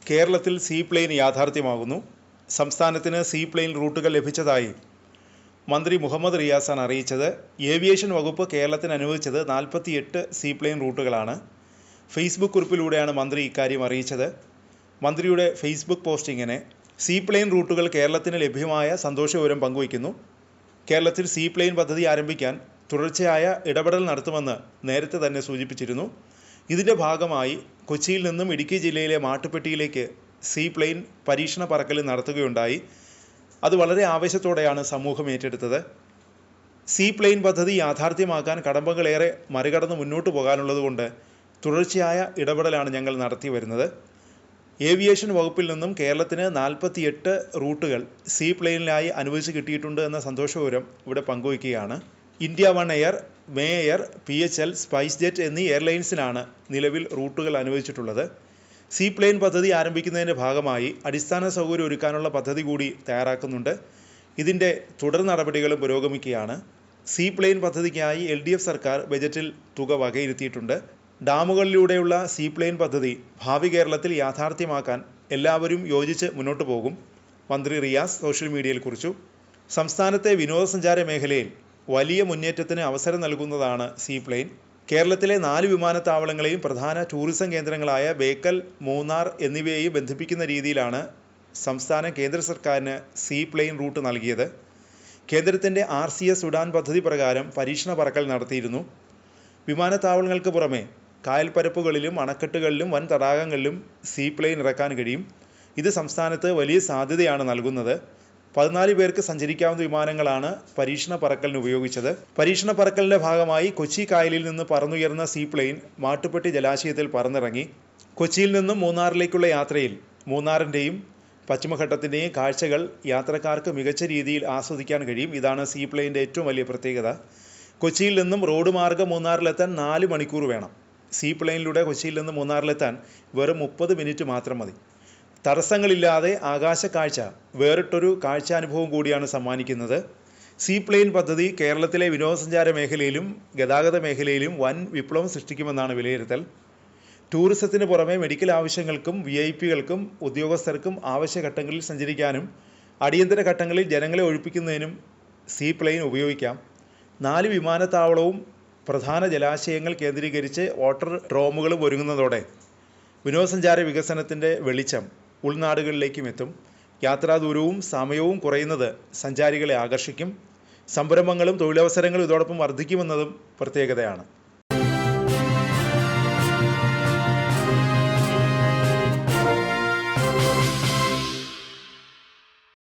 കേരളത്തിൽ സീപ്ലെയിൻ യാഥാർത്ഥ്യമാകുന്നു. സംസ്ഥാനത്തിന് സീപ്ലെയിൻ റൂട്ടുകൾ ലഭിച്ചതായി മന്ത്രി മുഹമ്മദ് റിയാസാണ് അറിയിച്ചത്. ഏവിയേഷൻ വകുപ്പ് കേരളത്തിന് അനുവദിച്ചത് 48 സീപ്ലെയിൻ റൂട്ടുകളാണ്. ഫേസ്ബുക്ക് കുറിപ്പിലൂടെയാണ് മന്ത്രി ഇക്കാര്യം അറിയിച്ചത്. മന്ത്രിയുടെ ഫേസ്ബുക്ക് പോസ്റ്റ് ഇങ്ങനെ: സീപ്ലെയിൻ റൂട്ടുകൾ കേരളത്തിന് ലഭ്യമായ സന്തോഷവിവരം പങ്കുവയ്ക്കുന്നു. കേരളത്തിൽ സീപ്ലെയിൻ പദ്ധതി ആരംഭിക്കാൻ തുടർച്ചയായ ഇടപെടൽ നടത്തുമെന്ന് നേരത്തെ തന്നെ സൂചിപ്പിച്ചിരുന്നു. ഇതിൻ്റെ ഭാഗമായി കൊച്ചിയിൽ നിന്നും ഇടുക്കി ജില്ലയിലെ മാട്ടുപ്പെട്ടിയിലേക്ക് സീപ്ലെയിൻ പരീക്ഷണ പറക്കൽ നടത്തുകയുണ്ടായി. അത് വളരെ ആവേശത്തോടെയാണ് സമൂഹം ഏറ്റെടുത്തത്. സീപ്ലെയിൻ പദ്ധതി യാഥാർത്ഥ്യമാക്കാൻ കടമ്പകളേറെ മറികടന്ന് മുന്നോട്ട് പോകാനുള്ളതുകൊണ്ട് തുടർച്ചയായ ഇടപെടലാണ് ഞങ്ങൾ നടത്തി വരുന്നത്. ഏവിയേഷൻ വകുപ്പിൽ നിന്നും കേരളത്തിന് 48 റൂട്ടുകൾ സീപ്ലെയിനിലായി അനുവദിച്ച് കിട്ടിയിട്ടുണ്ട് എന്ന സന്തോഷവിവരം ഇവിടെ പങ്കുവയ്ക്കുകയാണ്. India one air, may air, PHL, spice jet എന്നീ എയർലൈൻസിനാണ് നിലവിൽ റൂട്ടുകൾ അനുവദിച്ചിട്ടുള്ളത്. സീപ്ലെയിൻ പദ്ധതി ആരംഭിക്കുന്നതിൻ്റെ ഭാഗമായി അടിസ്ഥാന സൗകര്യം ഒരുക്കാനുള്ള പദ്ധതി കൂടി തയ്യാറാക്കുന്നുണ്ട്. ഇതിൻ്റെ തുടർ നടപടികളും പുരോഗമിക്കുകയാണ്. സീപ്ലെയിൻ പദ്ധതിക്കായി LDF സർക്കാർ ബജറ്റിൽ തുക വകയിരുത്തിയിട്ടുണ്ട്. ഡാമുകളിലൂടെയുള്ള സീപ്ലെയിൻ പദ്ധതി ഭാവി കേരളത്തിൽ യാഥാർത്ഥ്യമാക്കാൻ എല്ലാവരും യോജിച്ച് മുന്നോട്ട് പോകും. മന്ത്രി റിയാസ് സോഷ്യൽ മീഡിയയിൽ കുറിച്ചു. സംസ്ഥാനത്തെ വിനോദസഞ്ചാര മേഖലയിൽ വലിയ മുന്നേറ്റത്തിന് അവസരം നൽകുന്നതാണ് സീപ്ലെയിൻ. കേരളത്തിലെ 4 വിമാനത്താവളങ്ങളെയും പ്രധാന ടൂറിസം കേന്ദ്രങ്ങളായ ബേക്കൽ, മൂന്നാർ എന്നിവയെയും ബന്ധിപ്പിക്കുന്ന രീതിയിലാണ് സംസ്ഥാനം കേന്ദ്ര സർക്കാരിന് സീപ്ലെയിൻ റൂട്ട് നൽകിയത്. കേന്ദ്രത്തിൻ്റെ RCS ഉഡാൻ പദ്ധതി പ്രകാരം പരീക്ഷണ പറക്കൽ നടത്തിയിരുന്നു. വിമാനത്താവളങ്ങൾക്ക് പുറമെ കായൽപ്പരപ്പുകളിലും അണക്കെട്ടുകളിലും വൻ തടാകങ്ങളിലും സീപ്ലെയിൻ ഇറക്കാൻ കഴിയും. ഇത് സംസ്ഥാനത്ത് വലിയ സാധ്യതയാണ് നൽകുന്നത്. 14 പേർക്ക് സഞ്ചരിക്കാവുന്ന വിമാനങ്ങളാണ് പരീക്ഷണ പറക്കലിന് ഉപയോഗിച്ചത്. പരീക്ഷണ പറക്കലിൻ്റെ ഭാഗമായി കൊച്ചി കായലിൽ നിന്ന് പറന്നുയർന്ന സീപ്ലെയിൻ മാട്ടുപ്പെട്ടി ജലാശയത്തിൽ പറന്നിറങ്ങി. കൊച്ചിയിൽ നിന്നും മൂന്നാറിലേക്കുള്ള യാത്രയിൽ മൂന്നാറിൻ്റെയും പശ്ചിമഘട്ടത്തിൻ്റെയും കാഴ്ചകൾ യാത്രക്കാർക്ക് മികച്ച രീതിയിൽ ആസ്വദിക്കാൻ കഴിയും. ഇതാണ് സീപ്ലെയിൻ്റെ ഏറ്റവും വലിയ പ്രത്യേകത. കൊച്ചിയിൽ നിന്നും റോഡ് മാർഗ്ഗം മൂന്നാറിലെത്താൻ 4 മണിക്കൂർ വേണം. സീപ്ലെയിനിലൂടെ കൊച്ചിയിൽ നിന്ന് മൂന്നാറിലെത്താൻ വെറും 30 മിനിറ്റ് മാത്രം മതി. തടസ്സങ്ങളില്ലാതെ ആകാശക്കാഴ്ച വേറിട്ടൊരു കാഴ്ചാനുഭവം കൂടിയാണ് സമ്മാനിക്കുന്നത്. സീപ്ലെയിൻ പദ്ധതി കേരളത്തിലെ വിനോദസഞ്ചാര മേഖലയിലും ഗതാഗത മേഖലയിലും വൻ വിപ്ലവം സൃഷ്ടിക്കുമെന്നാണ് വിലയിരുത്തൽ. ടൂറിസത്തിന് പുറമെ മെഡിക്കൽ ആവശ്യങ്ങൾക്കും VIP-കൾക്കും ഉദ്യോഗസ്ഥർക്കും ആവശ്യഘട്ടങ്ങളിൽ സഞ്ചരിക്കാനും അടിയന്തര ഘട്ടങ്ങളിൽ ജനങ്ങളെ ഒഴിപ്പിക്കുന്നതിനും സീപ്ലെയിൻ ഉപയോഗിക്കാം. 4 വിമാനത്താവളവും പ്രധാന ജലാശയങ്ങൾ കേന്ദ്രീകരിച്ച് വാട്ടർ ഡ്രോമുകളും ഒരുങ്ങുന്നതോടെ വിനോദസഞ്ചാര വികസനത്തിൻ്റെ വെളിച്ചം ഉൾനാടുകളിലേക്കും എത്തും. യാത്രാദൂരവും സമയവും കുറയുന്നത് സഞ്ചാരികളെ ആകർഷിക്കും. സംരംഭങ്ങളും തൊഴിലവസരങ്ങളും ഇതോടൊപ്പം വർദ്ധിക്കുമെന്നതും പ്രത്യേകതയാണ്.